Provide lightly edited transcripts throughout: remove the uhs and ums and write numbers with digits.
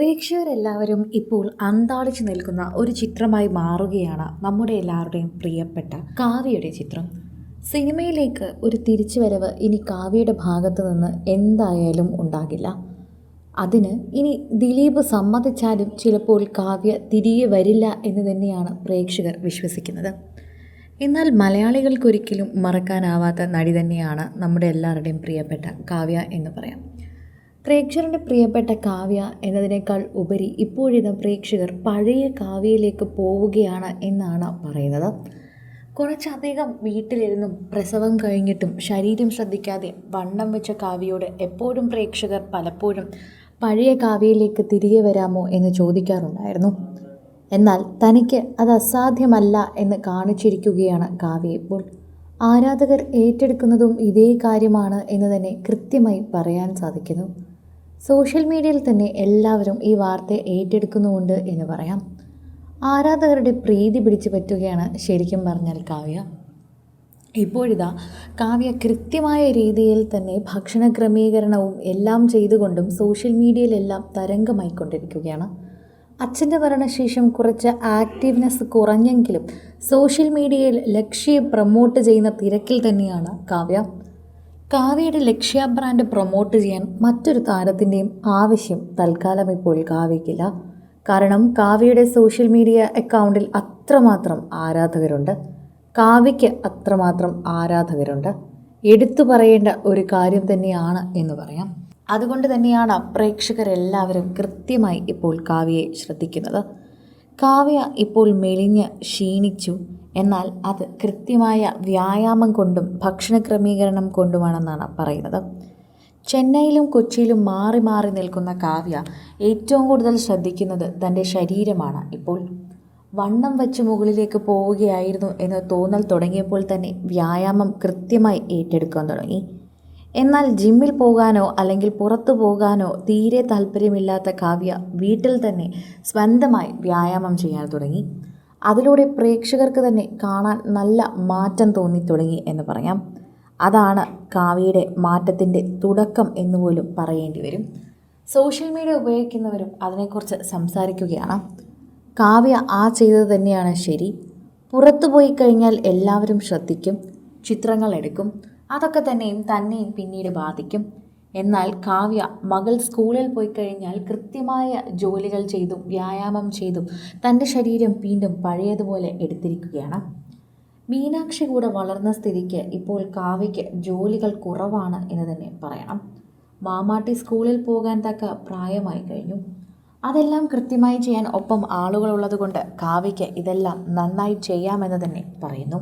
പ്രേക്ഷകരെല്ലാവരും ഇപ്പോൾ അന്താളിച്ചു നിൽക്കുന്ന ഒരു ചിത്രമായി മാറുകയാണ് നമ്മുടെ എല്ലാവരുടെയും പ്രിയപ്പെട്ട കാവ്യയുടെ ചിത്രം. സിനിമയിലേക്ക് ഒരു തിരിച്ചുവരവ് ഇനി കാവ്യയുടെ ഭാഗത്തു നിന്ന് എന്തായാലും ഉണ്ടാകില്ല. അതിന് ഇനി ദിലീപ് സമ്മതിച്ചാലും ചിലപ്പോൾ കാവ്യ തിരികെ വരില്ല എന്ന് തന്നെയാണ് പ്രേക്ഷകർ വിശ്വസിക്കുന്നത്. എന്നാൽ മലയാളികൾക്കൊരിക്കലും മറക്കാനാവാത്ത നടി തന്നെയാണ് നമ്മുടെ എല്ലാവരുടെയും പ്രിയപ്പെട്ട കാവ്യ എന്ന് പറയാം. പ്രേക്ഷകരുടെ പ്രിയപ്പെട്ട കാവ്യ എന്നതിനേക്കാൾ ഉപരി ഇപ്പോഴിത് പ്രേക്ഷകർ പഴയ കാവ്യയിലേക്ക് പോവുകയാണ് എന്നാണ് പറയുന്നത്. കുറച്ചധികം വീട്ടിലിരുന്നും പ്രസവം കഴിഞ്ഞിട്ടും ശരീരം ശ്രദ്ധിക്കാതെ വണ്ണം വെച്ച കാവ്യയോട് എപ്പോഴും പ്രേക്ഷകർ പലപ്പോഴും പഴയ കാവ്യയിലേക്ക് തിരികെ വരാമോ എന്ന് ചോദിക്കാറുണ്ടായിരുന്നു. എന്നാൽ തനിക്ക് അത് അസാധ്യമല്ല എന്ന് കാണിച്ചിരിക്കുകയാണ് കാവ്യ ഇപ്പോൾ. ആരാധകർ ഏറ്റെടുക്കുന്നതും ഇതേ കാര്യമാണ് എന്ന് തന്നെ കൃത്യമായി പറയാൻ സാധിക്കുന്നു. സോഷ്യൽ മീഡിയയിൽ തന്നെ എല്ലാവരും ഈ വാർത്ത ഏറ്റെടുക്കുന്നുമുണ്ട് എന്ന് പറയാം. ആരാധകരുടെ പ്രീതി പിടിച്ചു പറ്റുകയാണ് ശരിക്കും പറഞ്ഞാൽ കാവ്യ. ഇപ്പോഴിതാ കാവ്യ കൃത്യമായ രീതിയിൽ തന്നെ ഭക്ഷണ ക്രമീകരണവും എല്ലാം ചെയ്തുകൊണ്ടും സോഷ്യൽ മീഡിയയിലെല്ലാം തരംഗമായിക്കൊണ്ടിരിക്കുകയാണ്. അച്ഛൻ്റെ മരണശേഷം കുറച്ച് ആക്റ്റീവ്നെസ് കുറഞ്ഞെങ്കിലും സോഷ്യൽ മീഡിയയിൽ ലക്ഷ്യ പ്രൊമോട്ട് ചെയ്യുന്ന തിരക്കിൽ തന്നെയാണ് കാവ്യ. കാവ്യയുടെ ലക്ഷ്യ ബ്രാൻഡ് പ്രൊമോട്ട് ചെയ്യാൻ മറ്റൊരു താരത്തിൻ്റെയും ആവശ്യം തൽക്കാലം ഇപ്പോൾ കാവ്യയ്ക്കില്ല. കാരണം കാവ്യയുടെ സോഷ്യൽ മീഡിയ അക്കൗണ്ടിൽ അത്രമാത്രം ആരാധകരുണ്ട്. കാവ്യയ്ക്ക് അത്രമാത്രം ആരാധകരുണ്ട്. എടുത്തു പറയേണ്ട ഒരു കാര്യം തന്നെയാണ് എന്ന് പറയാം. അതുകൊണ്ട് തന്നെയാണ് പ്രേക്ഷകരെല്ലാവരും കൃത്യമായി ഇപ്പോൾ കാവ്യയെ ശ്രദ്ധിക്കുന്നത്. കാവ്യ ഇപ്പോൾ മെലിഞ്ഞ് ക്ഷീണിച്ചു. എന്നാൽ അത് കൃത്യമായ വ്യായാമം കൊണ്ടും ഭക്ഷണ ക്രമീകരണം കൊണ്ടുമാണെന്നാണ് പറയുന്നത്. ചെന്നൈയിലും കൊച്ചിയിലും മാറി മാറി നിൽക്കുന്ന കാവ്യ ഏറ്റവും കൂടുതൽ ശ്രദ്ധിക്കുന്നത് തൻ്റെ ശരീരമാണ്. ഇപ്പോൾ വണ്ണം വെച്ച് മുകളിലേക്ക് പോവുകയായിരുന്നു എന്ന് തോന്നൽ തുടങ്ങിയപ്പോൾ തന്നെ വ്യായാമം കൃത്യമായി ഏറ്റെടുക്കാൻ തുടങ്ങി. എന്നാൽ ജിമ്മിൽ പോകാനോ അല്ലെങ്കിൽ പുറത്തു പോകാനോ തീരെ താല്പര്യമില്ലാത്ത കാവ്യ വീട്ടിൽ തന്നെ സ്വന്തമായി വ്യായാമം ചെയ്യാൻ തുടങ്ങി. അതിലൂടെ പ്രേക്ഷകർക്ക് തന്നെ കാണാൻ നല്ല മാറ്റം തോന്നി തുടങ്ങി എന്ന് പറയാം. അതാണ് കാവ്യയുടെ മാറ്റത്തിൻ്റെ തുടക്കം എന്നുപോലും പറയേണ്ടി വരും. സോഷ്യൽ മീഡിയ ഉപയോഗിക്കുന്നവരും അതിനെക്കുറിച്ച് സംസാരിക്കുകയാണ്. കാവ്യ ചെയ്തത് തന്നെയാണ് ശരി. പുറത്തു പോയി കഴിഞ്ഞാൽ എല്ലാവരും ശ്രദ്ധിക്കും, ചിത്രങ്ങൾ എടുക്കും, അതൊക്കെ തന്നെയും പിന്നീട് ബാധിക്കും. എന്നാൽ കാവ്യ മകൾ സ്കൂളിൽ പോയി കഴിഞ്ഞാൽ കൃത്യമായ ജോലികൾ ചെയ്തും വ്യായാമം ചെയ്തും തൻ്റെ ശരീരം വീണ്ടും പഴയതുപോലെ എടുത്തിരിക്കുകയാണ്. മീനാക്ഷി കൂടെ വളർന്ന സ്ഥിതിക്ക് ഇപ്പോൾ കാവ്യയ്ക്ക് ജോലികൾ കുറവാണ് എന്ന് തന്നെ പറയണം. മാമാട്ടി സ്കൂളിൽ പോകാൻ തക്ക പ്രായമായി കഴിഞ്ഞു. അതെല്ലാം കൃത്യമായി ചെയ്യാൻ ഒപ്പം ആളുകളുള്ളത് കൊണ്ട് കാവ്യയ്ക്ക് ഇതെല്ലാം നന്നായി ചെയ്യാമെന്ന് തന്നെ പറയുന്നു.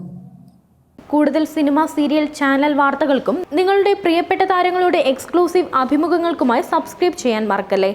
കൂടുതൽ സിനിമ, സീരിയൽ, ചാനൽ വാർത്തകൾക്കും നിങ്ങളുടെ പ്രിയപ്പെട്ട താരങ്ങളുടെ എക്സ്ക്ലൂസീവ് അഭിമുഖങ്ങൾക്കുമായി സബ്സ്ക്രൈബ് ചെയ്യാൻ മറക്കല്ലേ.